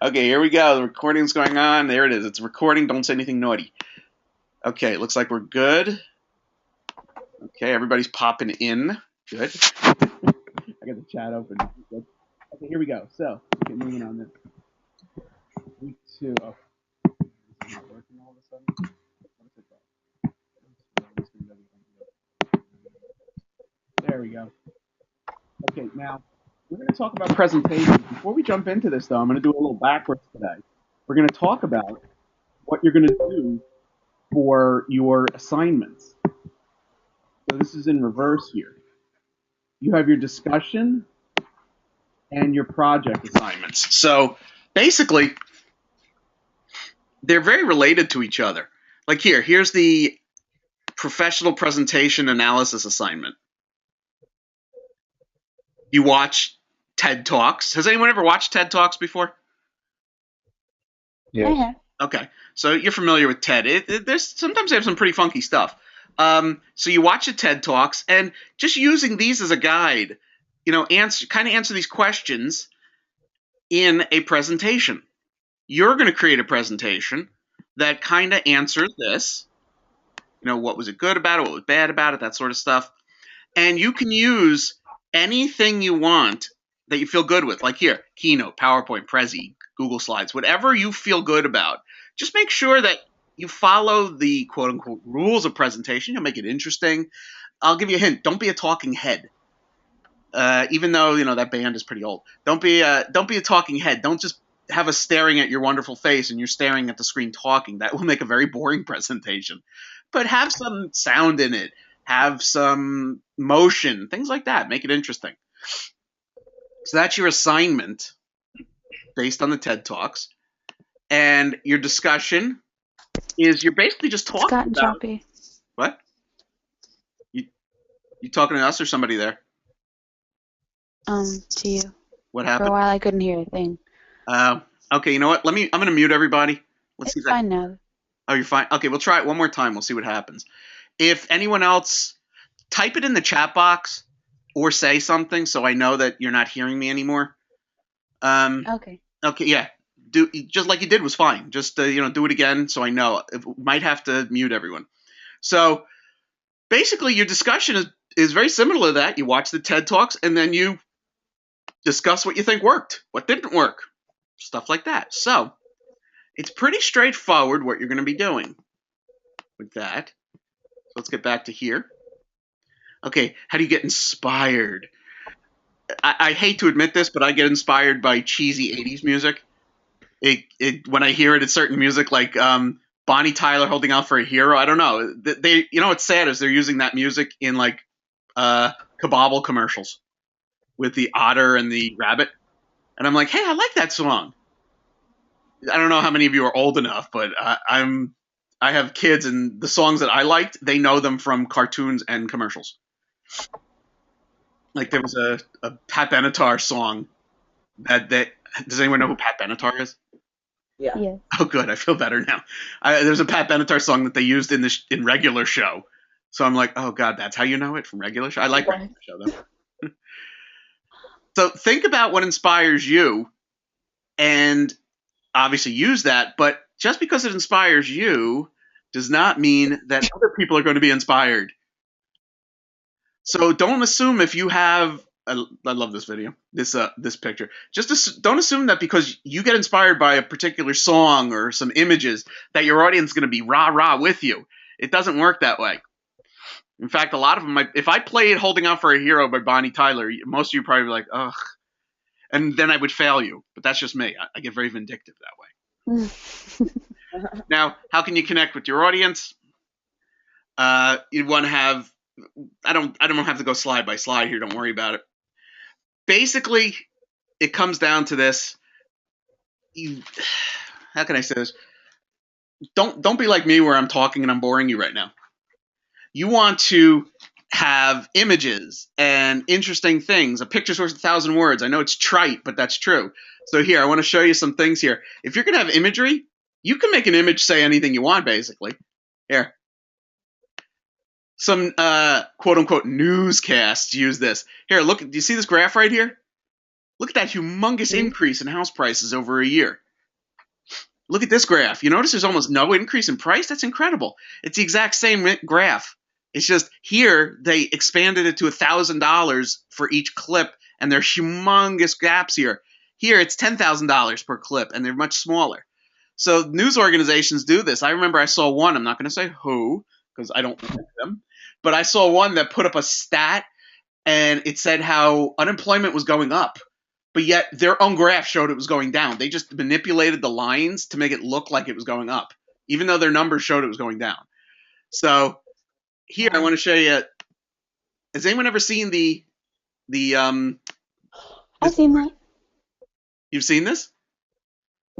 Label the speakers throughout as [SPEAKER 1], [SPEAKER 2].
[SPEAKER 1] Okay, here we go. The recording's going on. There it is. It's recording. Don't say anything naughty. Okay, looks like we're good. Okay, everybody's popping in. Good. I got the chat open. Okay, here we go. So, get moving on this. Week 2. Oh, it's not working all of a sudden. What is it? There we go. Okay, now we're going to talk about presentations. Before we jump into this, though, I'm going to do a little backwards today. We're going to talk about what you're going to do for your assignments. So this is in reverse here. You have your discussion and your project assignments. So basically, they're very related to each other. Like here's the professional presentation analysis assignment. You watch TED Talks. Has anyone ever watched TED Talks before?
[SPEAKER 2] Yeah.
[SPEAKER 1] Okay, so you're familiar with TED. There's sometimes they have some pretty funky stuff. So you watch the TED Talks, and just using these as a guide, answer these questions in a presentation. You're going to create a presentation that kind of answers this. What was it good about it? What was bad about it? That sort of stuff. And you can use anything you want that you feel good with. Like here, Keynote, PowerPoint, Prezi, Google Slides, whatever you feel good about. Just make sure that you follow the quote unquote rules of presentation. You'll make it interesting. I'll give you a hint. Don't be a talking head. Even though that band is pretty old, don't be a talking head. Don't just have us staring at your wonderful face and you're staring at the screen talking. That will make a very boring presentation. But have some sound in it. Have some motion, things like that. Make it interesting. So that's your assignment based on the TED Talks. And your discussion is you're basically just talking
[SPEAKER 2] Scott and
[SPEAKER 1] about
[SPEAKER 2] Choppy.
[SPEAKER 1] what? You talking to us or somebody there?
[SPEAKER 2] To you.
[SPEAKER 1] What
[SPEAKER 2] For a
[SPEAKER 1] happened?
[SPEAKER 2] while I couldn't hear a thing.
[SPEAKER 1] Okay, you know what? I'm gonna mute everybody. Let's see
[SPEAKER 2] It's
[SPEAKER 1] that.
[SPEAKER 2] fine now.
[SPEAKER 1] Oh, you're fine. Okay, we'll try it one more time. We'll see what happens. If anyone else, type it in the chat box or say something so I know that you're not hearing me anymore.
[SPEAKER 2] Okay.
[SPEAKER 1] Okay, yeah. Do just like you did was fine. Just do it again so I know. Might have to mute everyone. So basically, your discussion is very similar to that. You watch the TED Talks and then you discuss what you think worked, what didn't work, stuff like that. So it's pretty straightforward what you're going to be doing with that. So let's get back to here. Okay, how do you get inspired? I hate to admit this, but I get inspired by cheesy 80s music. When I hear it, it's certain music like Bonnie Tyler holding out for a hero. I don't know. What's sad is they're using that music in like Kabobble commercials with the otter and the rabbit. And I'm like, hey, I like that song. I don't know how many of you are old enough, but I have kids, and the songs that I liked, they know them from cartoons and commercials. Like there was a Pat Benatar song that does anyone know who Pat Benatar is?
[SPEAKER 3] Yeah.
[SPEAKER 2] Yeah.
[SPEAKER 1] Oh, good. I feel better now. There's a Pat Benatar song that they used in regular show, so I'm like, oh god, that's how you know it from regular show. I like regular show though. So think about what inspires you, and obviously use that. But just because it inspires you does not mean that other people are going to be inspired. So don't assume if you have. I love this video, this picture. Don't assume that because you get inspired by a particular song or some images that your audience is going to be rah rah with you. It doesn't work that way. In fact, a lot of them, if I played "Holding Out for a Hero" by Bonnie Tyler, most of you probably be like, ugh, and then I would fail you. But that's just me. I get very vindictive that way. Now, how can you connect with your audience? You want to have. I don't have to go slide by slide here. Don't worry about it. Basically, it comes down to this. How can I say this? Don't be like me where I'm talking and I'm boring you right now. You want to have images and interesting things. A picture's worth 1,000 words. I know it's trite, but that's true. So here, I want to show you some things here. If you're going to have imagery, you can make an image say anything you want, basically. Here. Some quote-unquote newscasts use this. Here, look. Do you see this graph right here? Look at that humongous increase in house prices over a year. Look at this graph. You notice there's almost no increase in price? That's incredible. It's the exact same graph. It's just here they expanded it to $1,000 for each clip, and there are humongous gaps here. Here it's $10,000 per clip, and they're much smaller. So news organizations do this. I remember I saw one. I'm not going to say who because I don't know them, but I saw one that put up a stat, and it said how unemployment was going up. But yet their own graph showed it was going down. They just manipulated the lines to make it look like it was going up, even though their numbers showed it was going down. So here I want to show you. Has anyone ever seen the
[SPEAKER 2] I've seen that.
[SPEAKER 1] You've seen this?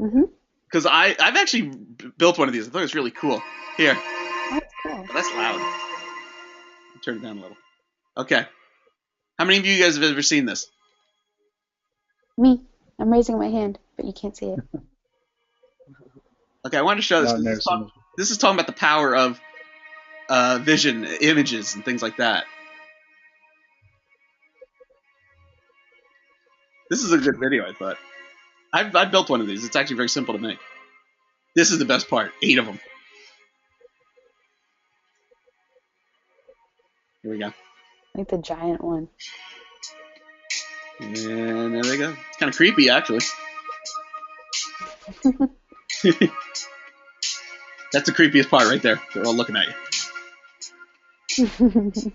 [SPEAKER 2] Mm-hmm.
[SPEAKER 1] Because I've actually built one of these. I thought it was really cool. Here.
[SPEAKER 2] That's cool.
[SPEAKER 1] Oh, that's loud. I'll turn it down a little. Okay. How many of you guys have ever seen this?
[SPEAKER 2] Me. I'm raising my hand, but you can't see it.
[SPEAKER 1] Okay, I want to show this. This is talking about the power of vision, images, and things like that. This is a good video, I thought. I've built one of these. It's actually very simple to make. This is the best part. 8 of them. Here we go.
[SPEAKER 2] Like the giant one.
[SPEAKER 1] And there they go. It's kind of creepy, actually. That's the creepiest part right there. They're all looking at you.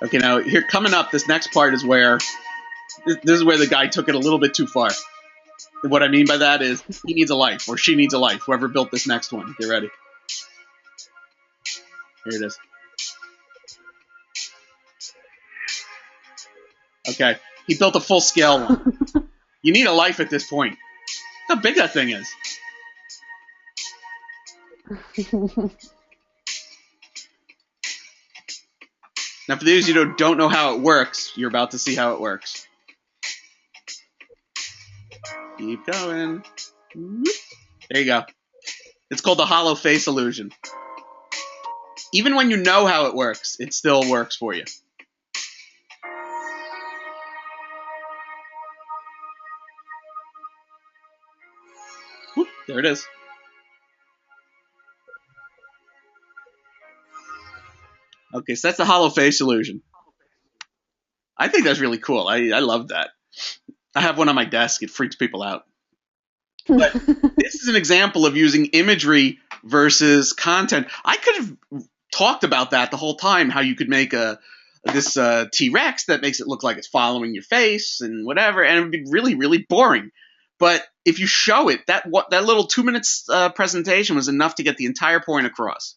[SPEAKER 1] Okay, now here coming up, this next part is where this is where the guy took it a little bit too far. And what I mean by that is he needs a life, or she needs a life. Whoever built this next one, get ready. Here it is. Okay, he built a full-scale one. You need a life at this point. Look how big that thing is. Now, for those of you who don't know how it works, you're about to see how it works. Keep going. There you go. It's called the hollow face illusion. Even when you know how it works, it still works for you. Whoop, there it is. Okay, so that's the hollow face illusion. I think that's really cool. I love that. I have one on my desk. It freaks people out. But this is an example of using imagery versus content. I could have talked about that the whole time, how you could make this T-Rex that makes it look like it's following your face and whatever, and it would be really, really boring. But if you show it, that little 2 minutes presentation was enough to get the entire point across.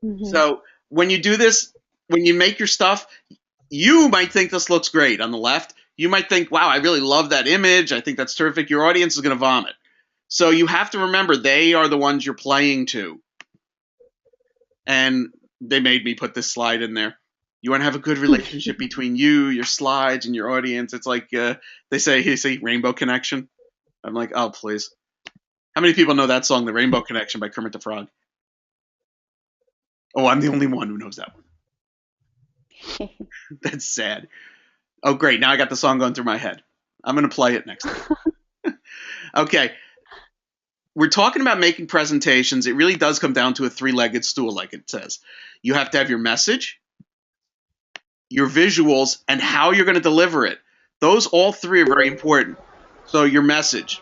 [SPEAKER 1] Mm-hmm. So when you do this, when you make your stuff, you might think this looks great on the left. You might think, wow, I really love that image. I think that's terrific. Your audience is going to vomit. So you have to remember they are the ones you're playing to. And they made me put this slide in there. You want to have a good relationship between you, your slides, and your audience. It's like they say Rainbow Connection. I'm like, oh, please. How many people know that song, The Rainbow Connection by Kermit the Frog? Oh, I'm the only one who knows that one. That's sad. Oh, great. Now I got the song going through my head. I'm going to play it next time. Okay. We're talking about making presentations. It really does come down to a 3-legged stool, like it says. You have to have your message, your visuals, and how you're going to deliver it. Those all 3 are very important. So your message,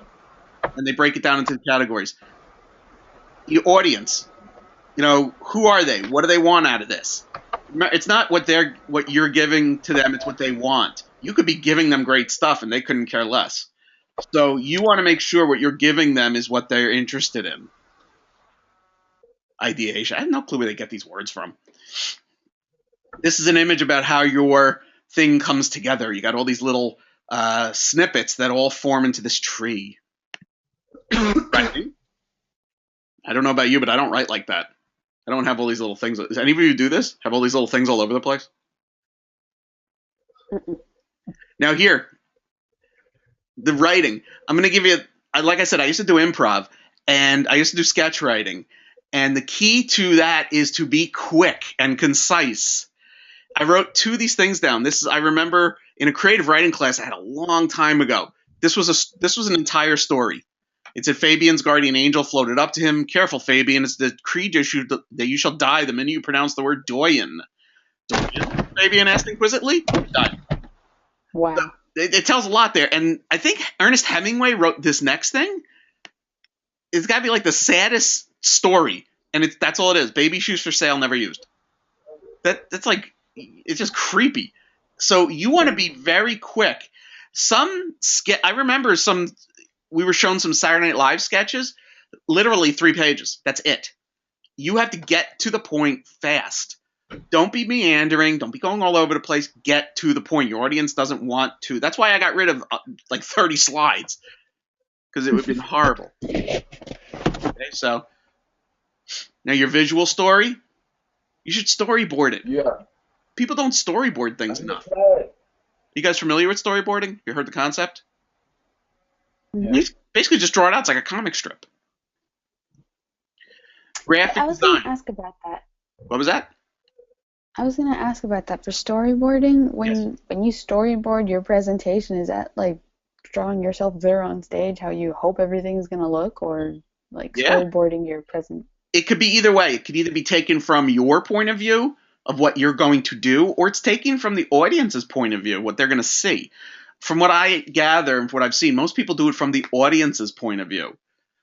[SPEAKER 1] and they break it down into the categories. Your audience. You know, who are they? What do they want out of this? It's not what you're giving to them, it's what they want. You could be giving them great stuff and they couldn't care less. So you want to make sure what you're giving them is what they're interested in. Ideation. I have no clue where they get these words from. This is an image about how your thing comes together. You got all these little snippets that all form into this tree. Writing. I don't know about you, but I don't write like that. I don't have all these little things. Does any of you do this? Have all these little things all over the place? Now here, the writing. I'm going to give you, like I said, I used to do improv, and I used to do sketch writing. And the key to that is to be quick and concise. I wrote 2 of these things down. I remember in a creative writing class I had a long time ago. This was an entire story. It said Fabian's guardian angel floated up to him. Careful, Fabian, it's the creed that you shall die the minute you pronounce the word Doyen. Doyen? Fabian asked inquisitively. Died.
[SPEAKER 2] Wow.
[SPEAKER 1] So it tells a lot there. And I think Ernest Hemingway wrote this next thing. It's got to be like the saddest story. And that's all it is. Baby shoes for sale, never used. That's like, it's just creepy. So you want to be very quick. I remember we were shown some Saturday Night Live sketches, literally 3 pages. That's it. You have to get to the point fast. Don't be meandering. Don't be going all over the place. Get to the point. Your audience doesn't want to. That's why I got rid of like 30 slides, because it would have been horrible. Okay, so now your visual story, you should storyboard it.
[SPEAKER 3] Yeah.
[SPEAKER 1] People don't storyboard things enough. You guys familiar with storyboarding? You heard the concept?
[SPEAKER 2] Mhm.
[SPEAKER 1] You basically just draw it out. It's like a comic strip. Graphic
[SPEAKER 2] I was going to
[SPEAKER 1] design.
[SPEAKER 2] ask about that.
[SPEAKER 1] What was that?
[SPEAKER 2] I was going to ask about that for storyboarding. When you storyboard your presentation, is that like drawing yourself there on stage, how you hope everything's going to look, or like
[SPEAKER 1] Yeah.
[SPEAKER 2] storyboarding your present?
[SPEAKER 1] It could be either way. It could either be taken from your point of view of what you're going to do, or it's taken from the audience's point of view, what they're going to see. From what I gather and what I've seen, most people do it from the audience's point of view.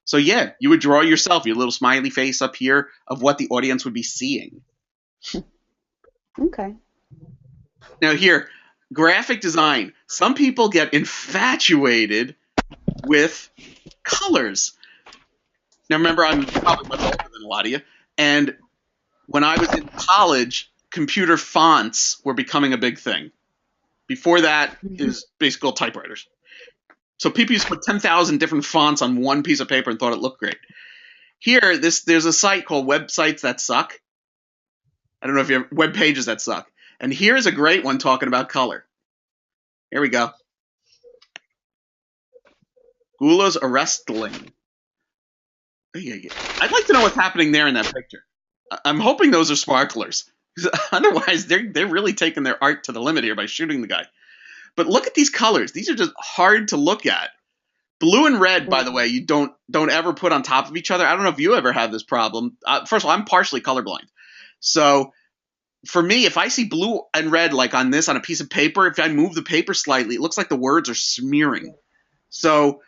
[SPEAKER 1] So yeah, you would draw yourself, your little smiley face up here of what the audience would be seeing.
[SPEAKER 2] Okay.
[SPEAKER 1] Now here, graphic design. Some people get infatuated with colors. Now remember, I'm probably much older than a lot of you, and when I was in college, computer fonts were becoming a big thing. Before that, it was basically all typewriters. So people used to put 10,000 different fonts on one piece of paper and thought it looked great. Here, there's a site called Websites That Suck. I don't know if you have web pages that suck. And here's a great one talking about color. Here we go. Gula's Arrestling. I'd like to know what's happening there in that picture. I'm hoping those are sparklers. Otherwise, they're really taking their art to the limit here by shooting the guy. But look at these colors. These are just hard to look at. Blue and red, by the way, you don't ever put on top of each other. I don't know if you ever have this problem. First of all, I'm partially colorblind. So for me, if I see blue and red like on a piece of paper, if I move the paper slightly, it looks like the words are smearing. So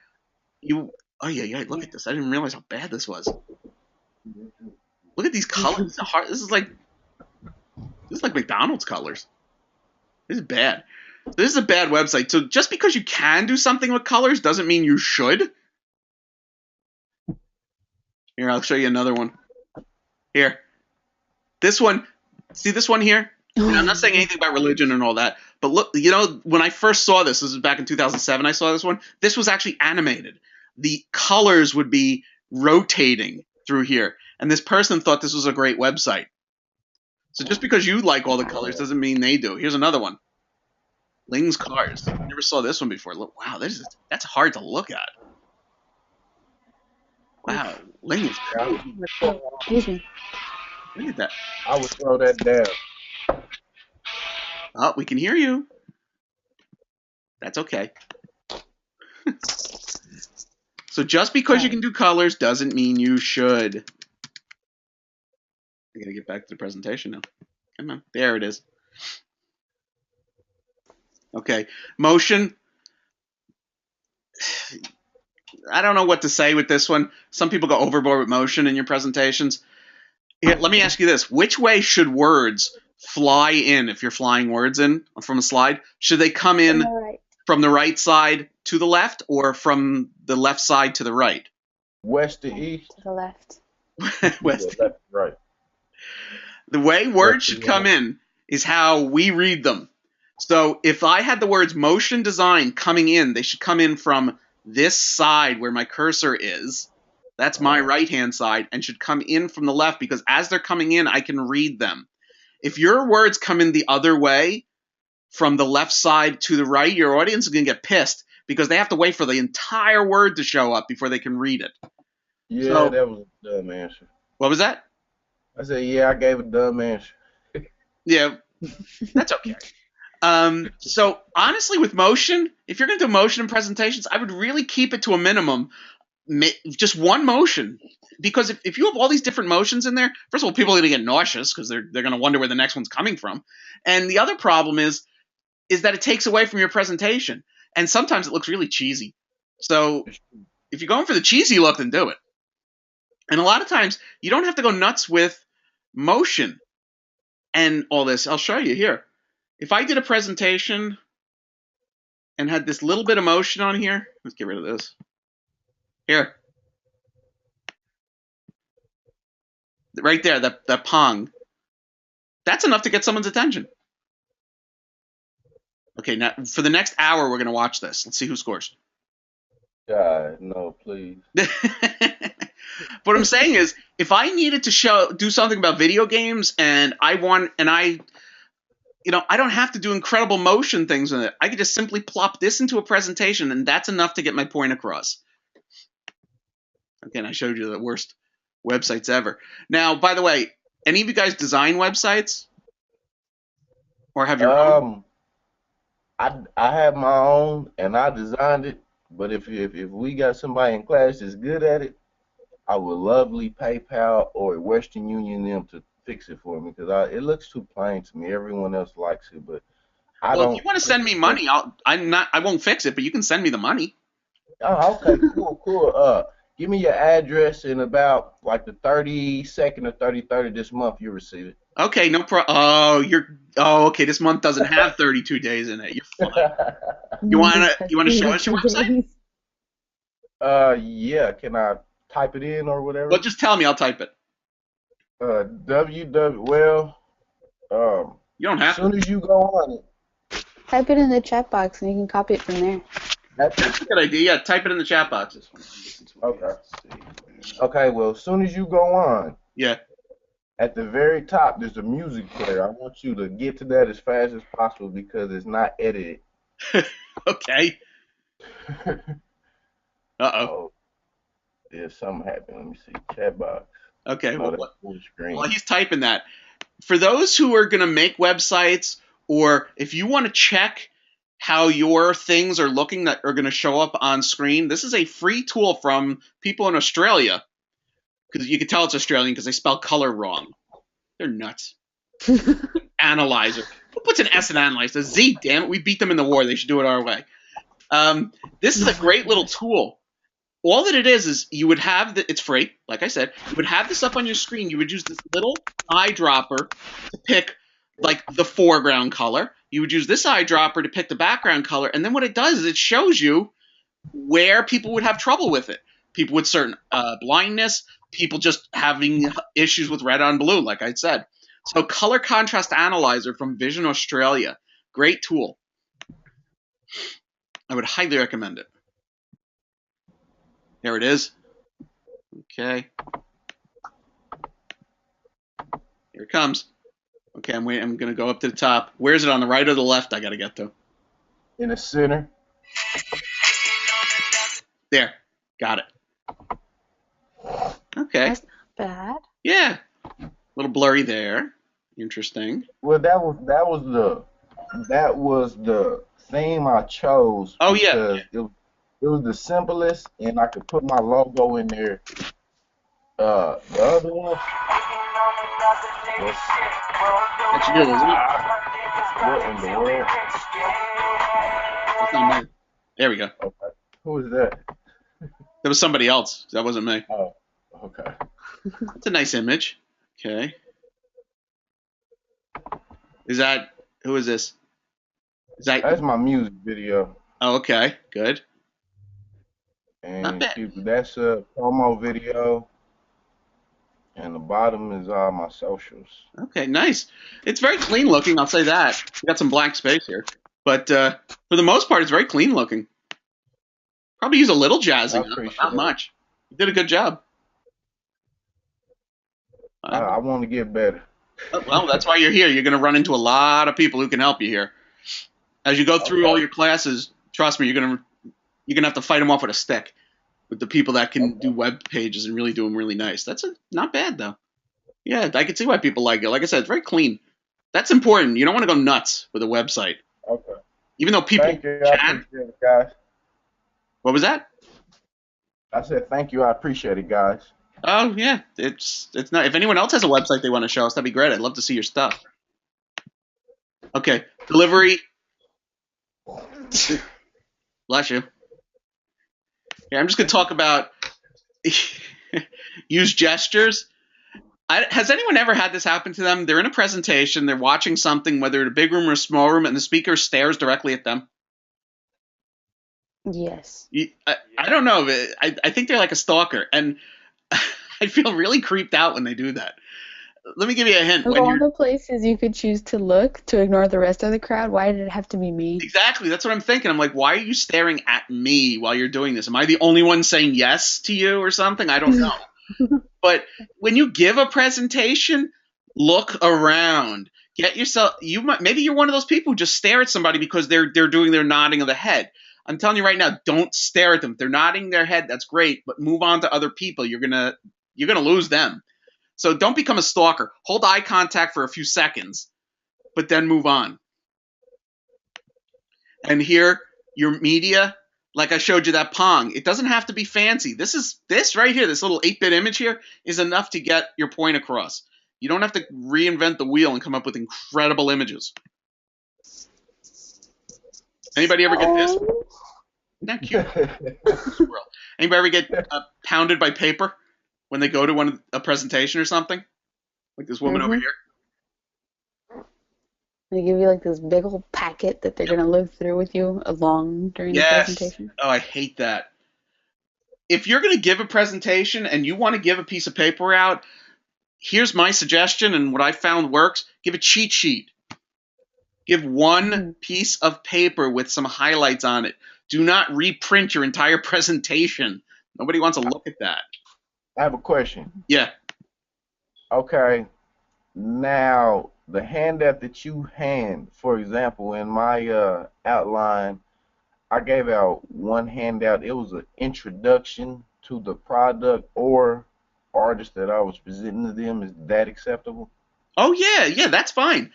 [SPEAKER 1] look at this. I didn't realize how bad this was. Look at these colors. This is like McDonald's colors. This is bad. This is a bad website. So just because you can do something with colors doesn't mean you should. Here, I'll show you another one. Here. This one. See this one here? I'm not saying anything about religion and all that. But look, when I first saw this was back in 2007, I saw this one. This was actually animated. The colors would be rotating through here. And this person thought this was a great website. So just because you like all the colors doesn't mean they do. Here's another one. Ling's Cars. Never saw this one before. Look, wow, that's hard to look at. Wow, Ling's Cars.
[SPEAKER 2] Excuse me.
[SPEAKER 1] Look at that.
[SPEAKER 3] I would throw that down.
[SPEAKER 1] Oh, we can hear you. That's okay. So just because you can do colors doesn't mean you should. I gotta get back to the presentation now. Come on, there it is. Okay, motion. I don't know what to say with this one. Some people go overboard with motion in your presentations. Here, let me ask you this. Which way should words fly in if you're flying words in from a slide? Should they come in from the right side to the left or from the left side to the right?
[SPEAKER 3] West to east.
[SPEAKER 2] To the left.
[SPEAKER 1] West.
[SPEAKER 3] Left to right.
[SPEAKER 1] The way words should come in is how we read them. So if I had the words motion design coming in, they should come in from this side where my cursor is. That's my right-hand side, and should come in from the left because as they're coming in, I can read them. If your words come in the other way, from the left side to the right, your audience is going to get pissed because they have to wait for the entire word to show up before they can read it.
[SPEAKER 3] Yeah, that was a dumb answer.
[SPEAKER 1] What was that?
[SPEAKER 3] I said, yeah, I gave a dumb answer.
[SPEAKER 1] Yeah, that's okay. So honestly, with motion, if you're going to do motion in presentations, I would really keep it to a minimum, just one motion. Because if you have all these different motions in there, first of all, people are going to get nauseous because they're going to wonder where the next one's coming from. And the other problem is that it takes away from your presentation. And sometimes it looks really cheesy. So if you're going for the cheesy look, then do it. And a lot of times, you don't have to go nuts with motion and all this. I'll show you here. If I did a presentation and had this little bit of motion on here, let's get rid of this. Here. Right there, that pong. That's enough to get someone's attention. Okay, now for the next hour, we're going to watch this. Let's see who scores.
[SPEAKER 3] God, no, please.
[SPEAKER 1] What I'm saying is, if I needed to do something about video games and I don't have to do incredible motion things with it. I could just simply plop this into a presentation, and that's enough to get my point across. Again, I showed you the worst websites ever. Now, by the way, any of you guys design websites? Or have your own?
[SPEAKER 3] I have my own, and I designed it. But if we got somebody in class that's good at it, I would lovely PayPal or Western Union them to fix it for me because it looks too plain to me. Everyone else likes it, but I don't.
[SPEAKER 1] If you want to send me money, I won't fix it, but you can send me the money.
[SPEAKER 3] Oh, okay, cool. Give me your address in about like the 32nd or 33rd of this month. You'll receive it.
[SPEAKER 1] Okay, no problem. Okay. This month doesn't have 32 days in it. You're fine. You wanna show us your website?
[SPEAKER 3] Yeah. Can I type it in or whatever?
[SPEAKER 1] Well, just tell me. I'll type it.
[SPEAKER 3] www.
[SPEAKER 1] You don't have
[SPEAKER 3] as soon as you go on it.
[SPEAKER 2] Type it in the chat box and you can copy it from there.
[SPEAKER 1] That's a good idea. Yeah, type it in the chat box.
[SPEAKER 3] Okay. Okay, well, as soon as you go on,
[SPEAKER 1] yeah,
[SPEAKER 3] at the very top, there's a music player. I want you to get to that as fast as possible because it's not edited.
[SPEAKER 1] Okay.
[SPEAKER 3] Oh, yeah, something happened. Let me see. Chat box.
[SPEAKER 1] Okay.
[SPEAKER 3] Oh, that's full screen.
[SPEAKER 1] Well, he's typing that. For those who are going to make websites, or if you want to check how your things are looking that are going to show up on screen, this is a free tool from people in Australia. Because you can tell it's Australian because they spell color wrong. They're nuts. Analyzer. Who puts an S in analyzer? Z, damn it. We beat them in the war. They should do it our way. This is a great little tool. All that it is you would have it's free, like I said. You would have this up on your screen. You would use this little eyedropper to pick like the foreground color. You would use this eyedropper to pick the background color. And then what it does is it shows you where people would have trouble with it. People with certain blindness, people just having issues with red on blue, like I said. So Color Contrast Analyzer from Vision Australia. Great tool. I would highly recommend it. There it is. Okay. Here it comes. Okay, I'm going to go up to the top. Where is it, on the right or the left? I got to get to.
[SPEAKER 3] In the center.
[SPEAKER 1] There. Got it. Okay.
[SPEAKER 2] That's not bad.
[SPEAKER 1] Yeah. A little blurry there. Interesting.
[SPEAKER 3] Well, that was the theme I chose.
[SPEAKER 1] Oh yeah.
[SPEAKER 3] It was the simplest, and I could put my logo in there. The other one.
[SPEAKER 1] That's good, isn't it?
[SPEAKER 3] What in the world?
[SPEAKER 1] That's not me. There we go.
[SPEAKER 3] Okay. Who is that?
[SPEAKER 1] That was somebody else. That wasn't me.
[SPEAKER 3] Oh, okay.
[SPEAKER 1] That's a nice image. Okay. Who is this?
[SPEAKER 3] That's my music video.
[SPEAKER 1] Oh, okay. Good.
[SPEAKER 3] And that's a promo video. And the bottom is all my socials.
[SPEAKER 1] Okay, nice. It's very clean looking, I'll say that. We got some blank space here. But for the most part, it's very clean looking. Probably use a little jazzing, but not much. You did a good job.
[SPEAKER 3] I want to get better.
[SPEAKER 1] Well, that's why you're here. You're going to run into a lot of people who can help you here. As you go through all your classes, trust me, you're going to have to fight them off with a stick. with the people that can do web pages and really do them really nice. That's not bad though. Yeah, I can see why people like it. Like I said, it's very clean. That's important. You don't want to go nuts with a website.
[SPEAKER 3] Okay.
[SPEAKER 1] Even though people
[SPEAKER 3] Thank you. I
[SPEAKER 1] can.
[SPEAKER 3] appreciate it, guys.
[SPEAKER 1] What was that?
[SPEAKER 3] I said thank you. I appreciate it, guys.
[SPEAKER 1] Oh yeah, it's not. If anyone else has a website they want to show us, that'd be great. I'd love to see your stuff. Okay, delivery. Bless you. Yeah, I'm just gonna talk about use gestures. Has anyone ever had this happen to them? They're in a presentation, they're watching something, whether in a big room or a small room, and the speaker stares directly at them.
[SPEAKER 2] Yes.
[SPEAKER 1] I don't know. I think they're like a stalker, and I feel really creeped out when they do that. Let me give you a hint.
[SPEAKER 2] Of all the places you could choose to look to ignore the rest of the crowd, why did it have to be me?
[SPEAKER 1] Exactly. That's what I'm thinking. I'm like, why are you staring at me while you're doing this? Am I the only one saying yes to you or something? I don't know. But when you give a presentation, look around. Get yourself. Maybe you're one of those people who just stare at somebody because they're doing their nodding of the head. I'm telling you right now, don't stare at them. If they're nodding their head, that's great, but move on to other people. You're gonna lose them. So don't become a stalker. Hold eye contact for a few seconds, but then move on. And here, your media, like I showed you that Pong, it doesn't have to be fancy. This right here, this little 8-bit image here, is enough to get your point across. You don't have to reinvent the wheel and come up with incredible images. Anybody ever get this? Isn't that cute? Anybody ever get pounded by paper when they go to a presentation or something? Like this woman over here?
[SPEAKER 2] They give you like this big old packet that they're going to live through with you along during the presentation.
[SPEAKER 1] Oh, I hate that. If you're going to give a presentation and you want to give a piece of paper out, here's my suggestion and what I found works. Give a cheat sheet. Give one piece of paper with some highlights on it. Do not reprint your entire presentation. Nobody wants to look at that.
[SPEAKER 3] I have a question.
[SPEAKER 1] Yeah.
[SPEAKER 3] Okay. Now, the handout that you hand, for example, in my outline, I gave out one handout. It was an introduction to the product or artist that I was presenting to them. Is that acceptable?
[SPEAKER 1] Oh, yeah, that's fine.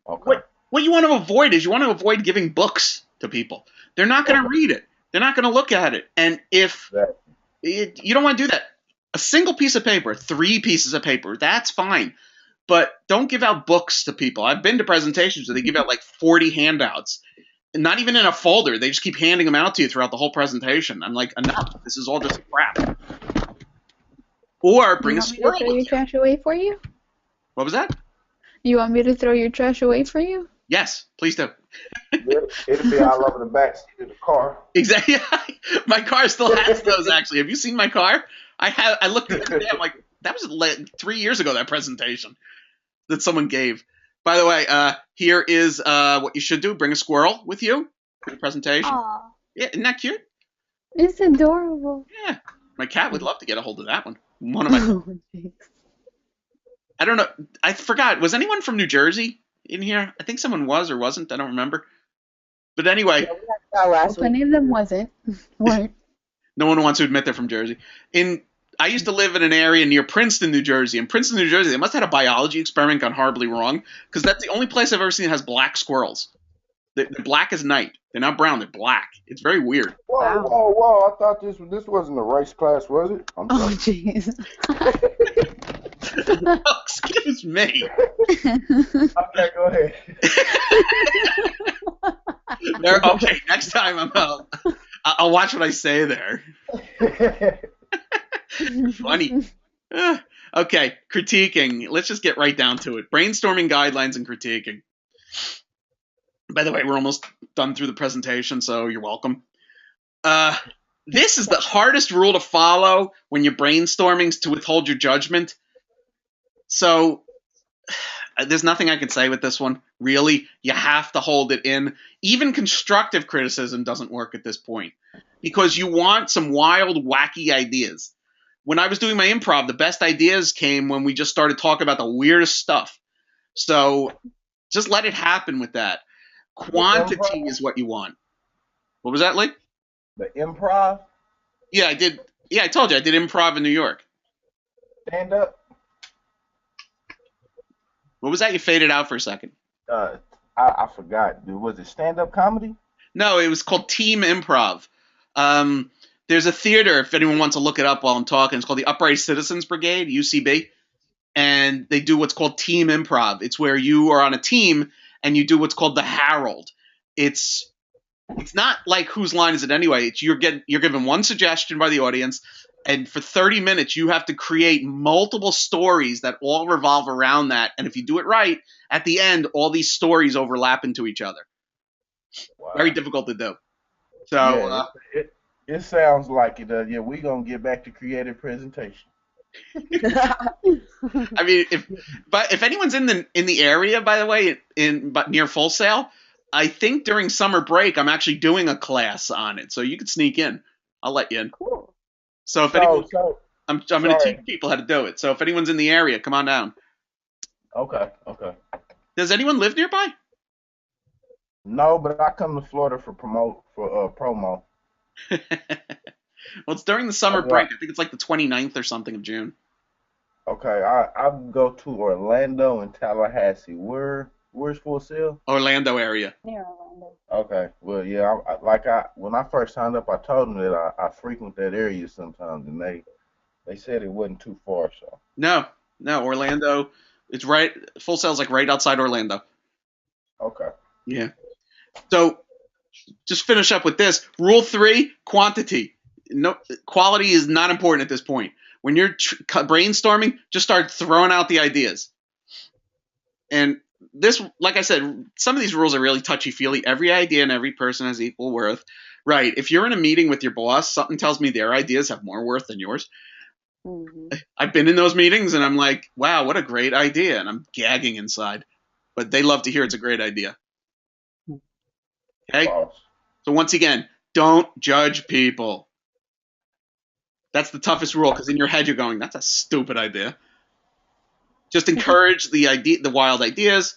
[SPEAKER 3] Okay.
[SPEAKER 1] What you want to avoid is you want to avoid giving books to people. They're not going to read it. They're not going to look at it. And if you don't want to do that, a single piece of paper, 3 pieces of paper, that's fine. But don't give out books to people. I've been to presentations where they give out like 40 handouts. And not even in a folder. They just keep handing them out to you throughout the whole presentation. I'm like, enough. This is all just crap. Or bring a squirrel.
[SPEAKER 2] You want me to throw your trash away for you?
[SPEAKER 1] What was that?
[SPEAKER 2] You want me to throw your trash away for you?
[SPEAKER 1] Yes, please do.
[SPEAKER 3] It'll be all over the back seat of the car.
[SPEAKER 1] Exactly. My car still has those, actually. Have you seen my car? I looked at it. I'm like, that was like 3 years ago, that presentation that someone gave. By the way, here is what you should do. Bring a squirrel with you for the presentation.
[SPEAKER 2] Aww.
[SPEAKER 1] Yeah, isn't that cute?
[SPEAKER 2] It's adorable.
[SPEAKER 1] Yeah. My cat would love to get a hold of that one. One of my... I don't know. I forgot. Was anyone from New Jersey in here? I think someone was or wasn't. I don't remember. But anyway.
[SPEAKER 2] Plenty of them wasn't. Weren't.
[SPEAKER 1] No one wants to admit they're from Jersey. I used to live in an area near Princeton, New Jersey. In Princeton, New Jersey, they must have had a biology experiment gone horribly wrong, because that's the only place I've ever seen that has black squirrels. They're black as night. They're not brown. They're black. It's very weird.
[SPEAKER 3] Whoa! I thought this wasn't a race class, was it?
[SPEAKER 2] Oh, jeez.
[SPEAKER 1] Excuse me.
[SPEAKER 3] Okay, go ahead.
[SPEAKER 1] Okay, next time I'll watch what I say there. Funny. Okay, critiquing. Let's just get right down to it. Brainstorming guidelines and critiquing. By the way, we're almost done through the presentation, so you're welcome. This is the hardest rule to follow when you're brainstorming, is to withhold your judgment. So there's nothing I can say with this one. Really, you have to hold it in. Even constructive criticism doesn't work at this point, because you want some wild, wacky ideas. When I was doing my improv, the best ideas came when we just started talking about the weirdest stuff. So just let it happen with that. Quantity is what you want. What was that, Lee?
[SPEAKER 3] The improv?
[SPEAKER 1] Yeah, I did. Yeah, I told you I did improv in New York.
[SPEAKER 3] Stand up.
[SPEAKER 1] What was that? You faded out for a second.
[SPEAKER 3] Uh, I forgot. Was it stand up comedy?
[SPEAKER 1] No, it was called Team Improv. Um, there's a theater, if anyone wants to look it up while I'm talking. It's called the Upright Citizens Brigade, UCB, and they do what's called Team Improv. It's where you are on a team and you do what's called the Herald. It's it's not like whose line is it anyway. It's you're given one suggestion by the audience, and for 30 minutes you have to create multiple stories that all revolve around that. And if you do it right, at the end, all these stories overlap into each other. Very
[SPEAKER 3] Wow.
[SPEAKER 1] difficult to do. So
[SPEAKER 3] Yeah, it sounds like it. Yeah, we gonna get back to creative presentation.
[SPEAKER 1] I mean, if anyone's in the area, by the way, in but near Full Sail, I think during summer break I'm actually doing a class on it, so you could sneak in. I'll let you in.
[SPEAKER 2] Cool.
[SPEAKER 1] So if anyone,
[SPEAKER 3] So
[SPEAKER 1] I'm going to teach
[SPEAKER 3] sorry.
[SPEAKER 1] people how to do it. So if anyone's in the area, come on down.
[SPEAKER 3] Okay, okay.
[SPEAKER 1] Does anyone live nearby?
[SPEAKER 3] No, but I come to Florida for promo.
[SPEAKER 1] Well, it's during the
[SPEAKER 3] I
[SPEAKER 1] summer
[SPEAKER 3] go
[SPEAKER 1] break. I think it's like the 29th or something of June.
[SPEAKER 3] Okay, I go to Orlando and Tallahassee. Where's Full Sail?
[SPEAKER 1] Orlando area.
[SPEAKER 2] Near Orlando.
[SPEAKER 3] Okay, well yeah, I when I first signed up, I told them that I frequent that area sometimes, and they said it wasn't too far. So
[SPEAKER 1] No, no, Orlando. It's right. Full Sail's like right outside Orlando.
[SPEAKER 3] okay,
[SPEAKER 1] Yeah. So just finish up with this. Rule 3, quantity. No, quality is not important at this point. When you're brainstorming, just start throwing out the ideas. And this, like I said, some of these rules are really touchy feely. Every idea and every person has equal worth. Right. If you're in a meeting with your boss, something tells me their ideas have more worth than yours.
[SPEAKER 2] Hmm.
[SPEAKER 1] I've been in those meetings and I'm like, wow, what a great idea. And I'm gagging inside. But they love to hear it's a great idea. Okay.
[SPEAKER 3] boss.
[SPEAKER 1] So once again, don't judge people. That's the toughest rule because in your head you're going, that's a stupid idea. Just encourage the wild ideas.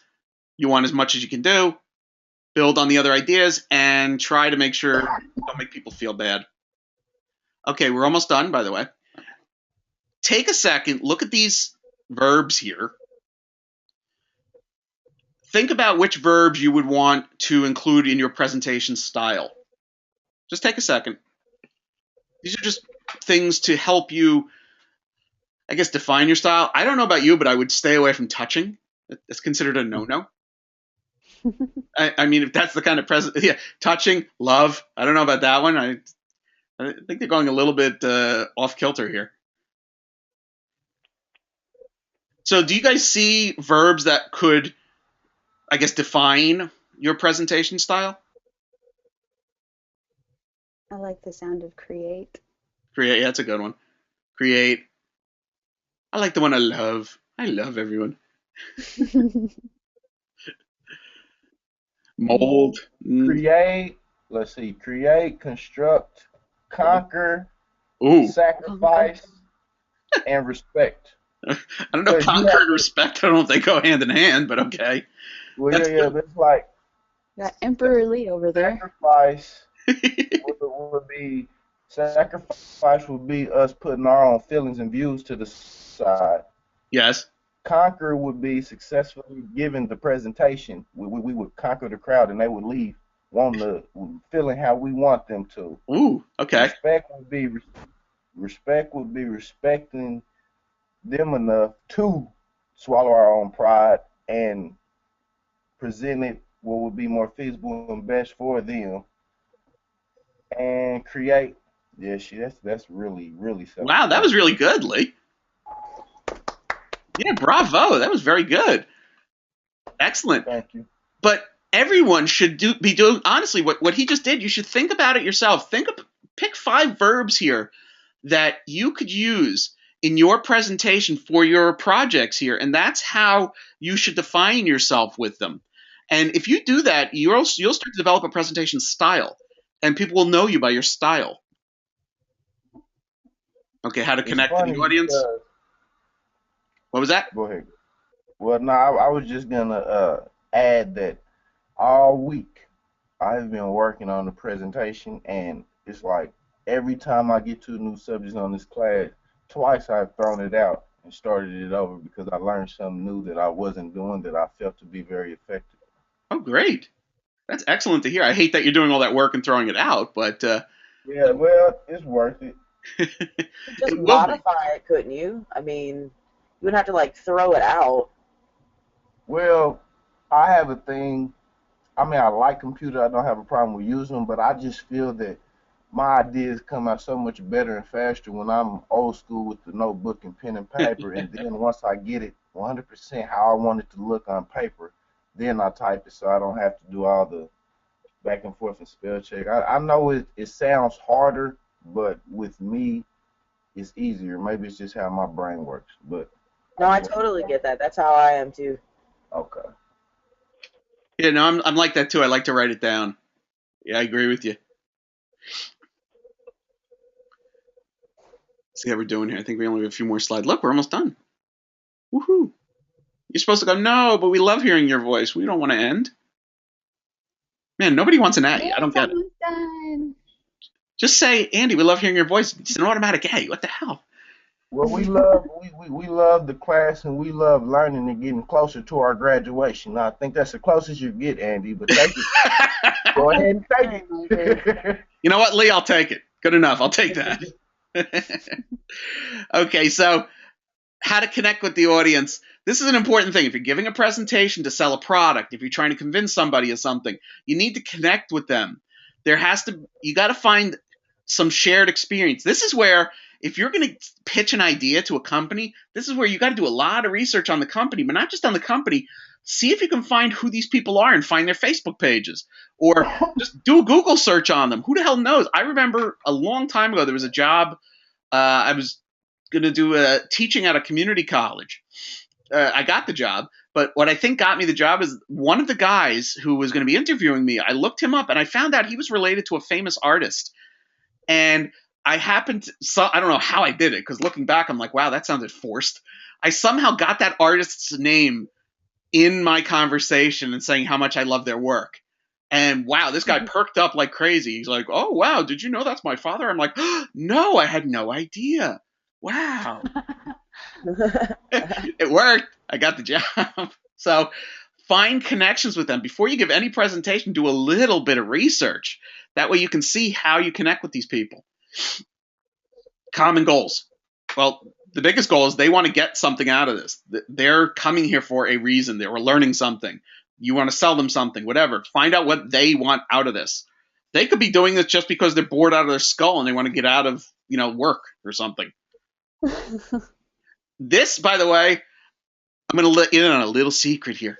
[SPEAKER 1] You want as much as you can do. Build on the other ideas and try to make sure you don't make people feel bad. Okay, we're almost done, by the way. Take a second, look at these verbs here. Think about which verbs you would want to include in your presentation style. Just take a second. These are just things to help you, I guess, define your style. I don't know about you, but I would stay away from touching. It's considered a no-no. I mean, if that's the kind of yeah, touching, love. I don't know about that one. I think they're going a little bit off kilter here. So, do you guys see verbs that could, I guess, define your presentation style?
[SPEAKER 2] I like the sound of create.
[SPEAKER 1] Create, yeah, that's a good one. Create. I like the one I love. I love everyone. Mold.
[SPEAKER 2] Mold.
[SPEAKER 3] Create. Let's see. Create, construct, conquer,
[SPEAKER 1] Ooh.
[SPEAKER 2] Conquer.
[SPEAKER 3] sacrifice, and respect.
[SPEAKER 1] I don't know.
[SPEAKER 3] Because you
[SPEAKER 1] Conquer
[SPEAKER 3] have
[SPEAKER 1] and respect. I don't know if they go hand in hand, but okay.
[SPEAKER 3] well,
[SPEAKER 1] That's
[SPEAKER 3] yeah, that's like
[SPEAKER 2] Got Emperor Lee over there.
[SPEAKER 3] sacrifice
[SPEAKER 1] good.
[SPEAKER 3] sacrifice would be us putting our own feelings and views to the side.
[SPEAKER 1] Yes.
[SPEAKER 3] Conquer would be successfully giving the presentation. We would conquer the crowd and they would leave wanting to feeling how we want them to.
[SPEAKER 1] Ooh. Okay.
[SPEAKER 3] Respect would be respecting them enough to swallow our own pride and present it what would be more feasible and best for them and create. Yeah, shit, that's really
[SPEAKER 1] Wow, that was
[SPEAKER 3] self-explanatory.
[SPEAKER 1] really good, Lee. Yeah, bravo. That was very good. Excellent.
[SPEAKER 3] Thank you.
[SPEAKER 1] But everyone should be doing honestly what he just did. You should think about it yourself. Pick 5 verbs here that you could use in your presentation for your projects here, and that's how you should define yourself with them. And if you do that, you'll start to develop a presentation style, and people will know you by your style. Okay, how to
[SPEAKER 3] It's
[SPEAKER 1] connect to the
[SPEAKER 3] funny
[SPEAKER 1] audience.
[SPEAKER 3] because
[SPEAKER 1] What was that?
[SPEAKER 3] go ahead. Well, no, I was just gonna add that all week I've been working on the presentation, and it's like every time I get to a new subject on this class, twice I've thrown it out and started it over because I learned something new that I wasn't doing that I felt to be very effective.
[SPEAKER 1] Oh, great. That's excellent to hear. I hate that you're doing all that work and throwing it out, but
[SPEAKER 3] Yeah, well, it's worth it.
[SPEAKER 4] Could just
[SPEAKER 1] it will be.
[SPEAKER 4] modify it, couldn't you? I mean, you wouldn't have to like throw it out.
[SPEAKER 3] Well, I have a thing. I mean, I like computers. I don't have a problem with using them, but I just feel that my ideas come out so much better and faster when I'm old school with the notebook and pen and paper. And then once I get it 100% how I want it to look on paper, then I type it so I don't have to do all the back and forth and spell check. I know it sounds harder, but with me, it's easier. Maybe it's just how my brain works. But
[SPEAKER 4] No, I totally get that. That's how I am too.
[SPEAKER 3] okay.
[SPEAKER 1] Yeah, no, I'm like that too. I like to write it down. Yeah, I agree with you. See how we're doing here. I think we only have a few more slides. Look, we're almost done. Woohoo! You're supposed to go, no, but we love hearing your voice. We don't want to end. Man, nobody wants an A. I don't get it.
[SPEAKER 2] Almost done.
[SPEAKER 1] Just say, Andy, we love hearing your voice. It's an automatic A. What the hell?
[SPEAKER 3] Well, we love the class and we love learning and getting closer to our graduation. I think that's the closest you get, Andy. But take it. Go ahead and take it.
[SPEAKER 1] You know what, Lee? I'll take it. Good enough. I'll take that. Okay, so how to connect with the audience. This is an important thing. If you're giving a presentation to sell a product, if you're trying to convince somebody of something, you need to connect with them. You got to find some shared experience. This is where, if you're going to pitch an idea to a company, this is where you got to do a lot of research on the company, but not just on the company. See if you can find who these people are and find their Facebook pages, or just do a Google search on them. Who the hell knows? I remember a long time ago there was a job. I was going to do teaching at a community college. I got the job, but what I think got me the job is one of the guys who was going to be interviewing me. I looked him up and I found out he was related to a famous artist. And I I don't know how I did it, because looking back, I'm like, wow, that sounded forced. I somehow got that artist's name in my conversation and saying how much I love their work. And wow, this guy perked up like crazy. He's like, oh, wow, did you know that's my father? I'm like, oh, no, I had no idea. Wow. It worked. I got the job. So find connections with them. Before you give any presentation, do a little bit of research. That way you can see how you connect with these people. Common goals. Well, the biggest goal is they want to get something out of this. They're coming here for a reason. They were learning something. You want to sell them something, whatever. Find out what they want out of this. They could be doing this just because they're bored out of their skull and they want to get out of, work or something. This, by the way, I'm going to let you in on a little secret here.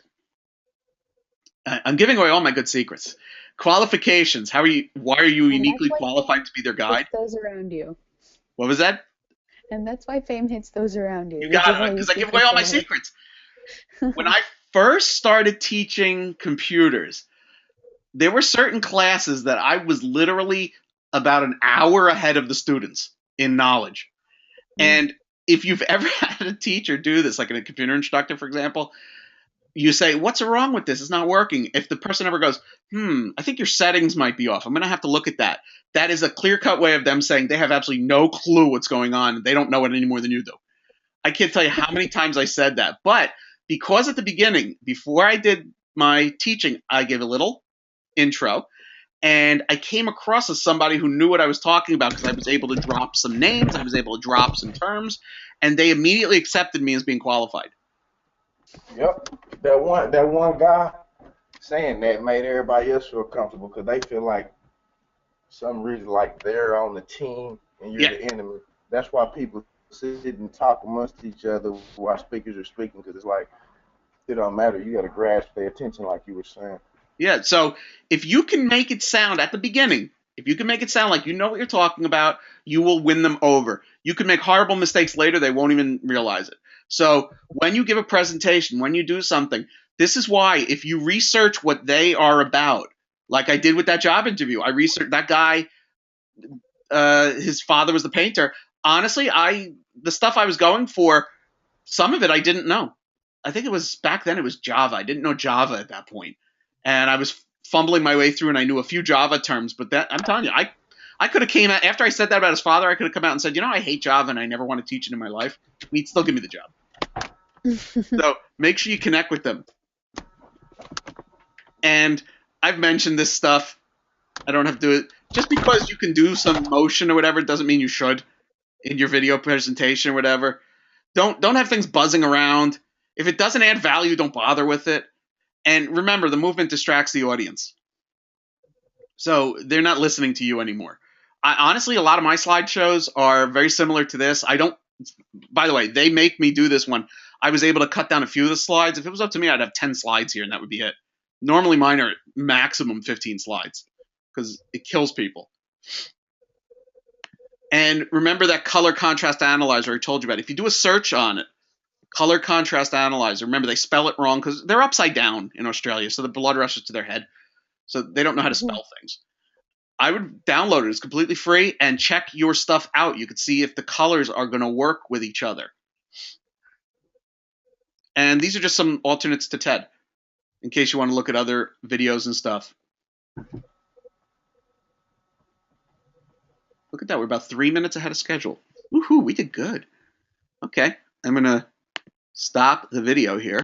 [SPEAKER 1] I'm giving away all my good secrets. Qualifications. Why are you uniquely qualified to be their guide?
[SPEAKER 2] Those around you.
[SPEAKER 1] What was that?
[SPEAKER 2] And that's why fame hits those around you.
[SPEAKER 1] You got it, because I give away all my secrets. When I first started teaching computers, there were certain classes that I was literally about an hour ahead of the students in knowledge. And if you've ever had a teacher do this, like a computer instructor, for example, you say, what's wrong with this? It's not working. If the person ever goes, I think your settings might be off. I'm going to have to look at that. That is a clear-cut way of them saying they have absolutely no clue what's going on. They don't know it any more than you do. I can't tell you how many times I said that. But because at the beginning, before I did my teaching, I gave a little intro. And I came across as somebody who knew what I was talking about because I was able to drop some names. I was able to drop some terms. And they immediately accepted me as being qualified.
[SPEAKER 3] Yep, that one guy saying that made everybody else feel comfortable because they feel like some reason like they're on the team and you're the enemy. That's why people sit and talk amongst each other while speakers are speaking, because it's like it don't matter. You got to grasp their attention, like you were saying.
[SPEAKER 1] Yeah. So if you can make it sound at the beginning, if you can make it sound like you know what you're talking about, you will win them over. You can make horrible mistakes later; they won't even realize it. So when you give a presentation, when you do something, this is why if you research what they are about, like I did with that job interview, I researched that guy, his father was the painter. Honestly, the stuff I was going for, some of it I didn't know. I think it was back then it was Java. I didn't know Java at that point. And I was fumbling my way through and I knew a few Java terms, but I'm telling you, I could have came out after I said that about his father. I could have come out and said, I hate Java and I never want to teach it in my life. He'd still give me the job. So make sure you connect with them. And I've mentioned this stuff. I don't have to do it. Just because you can do some motion or whatever doesn't mean you should in your video presentation or whatever. Don't have things buzzing around. If it doesn't add value, don't bother with it. And remember, the movement distracts the audience. So they're not listening to you anymore. Honestly, a lot of my slideshows are very similar to this. By the way, they make me do this one. I was able to cut down a few of the slides. If it was up to me, I'd have 10 slides here and that would be it. Normally mine are maximum 15 slides because it kills people. And remember that color contrast analyzer I told you about. If you do a search on it, color contrast analyzer, remember they spell it wrong because they're upside down in Australia, so the blood rushes to their head. So they don't know how to spell things. I would download it. It's completely free and check your stuff out. You could see if the colors are going to work with each other. And these are just some alternates to TED in case you want to look at other videos and stuff. Look at that. We're about 3 minutes ahead of schedule. Woohoo, we did good. Okay, I'm going to stop the video here.